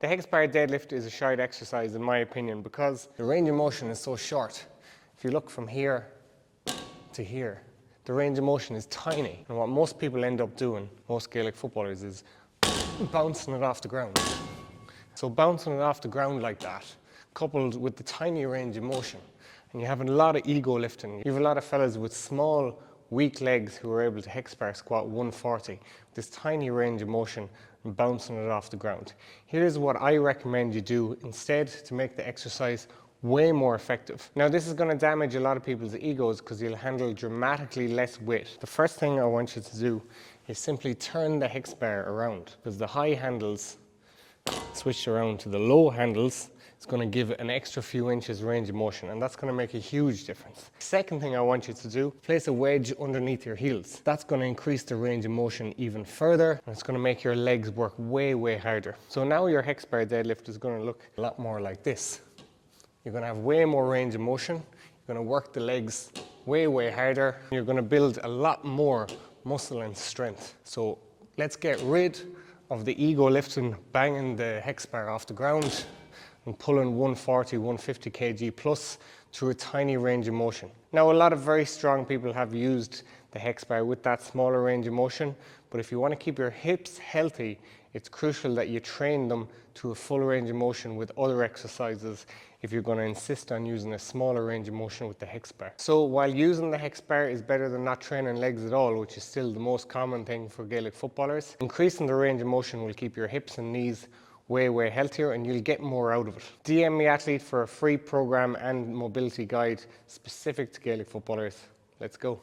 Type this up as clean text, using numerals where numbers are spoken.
The hex bar deadlift is a shite exercise in my opinion because the range of motion is so short. If you look from here to here, the range of motion is tiny. And what most people end up doing, most Gaelic footballers, is bouncing it off the ground. So bouncing it off the ground like that, coupled with the tiny range of motion, and you have a lot of ego lifting. You have a lot of fellas with small, weak legs who are able to hex bar squat 140, this tiny range of motion and bouncing it off the ground. Here's what I recommend you do instead to make the exercise way more effective. Now this is going to damage a lot of people's egos because you'll handle dramatically less weight. The first thing I want you to do is simply turn the hex bar around, because the high handles switched around to the low handles. It's going to give an extra few inches range of motion, and that's going to make a huge difference. Second thing I want you to do, place a wedge underneath your heels. That's going to increase the range of motion even further, and it's going to make your legs work way, way harder. So now your hex bar deadlift is going to look a lot more like this. You're going to have way more range of motion. You're going to work the legs way, way harder. You're going to build a lot more muscle and strength. So let's get rid of the ego lifting, banging the hex bar off the ground and pulling 140, 150 kg plus through a tiny range of motion. Now a lot of very strong people have used the hex bar with that smaller range of motion, but if you want to keep your hips healthy, it's crucial that you train them to a full range of motion with other exercises if you're going to insist on using a smaller range of motion with the hex bar. So while using the hex bar is better than not training legs at all, which is still the most common thing for Gaelic footballers, increasing the range of motion will keep your hips and knees way, way healthier, and you'll get more out of it. DM me athlete for a free program and mobility guide specific to Gaelic footballers. Let's go.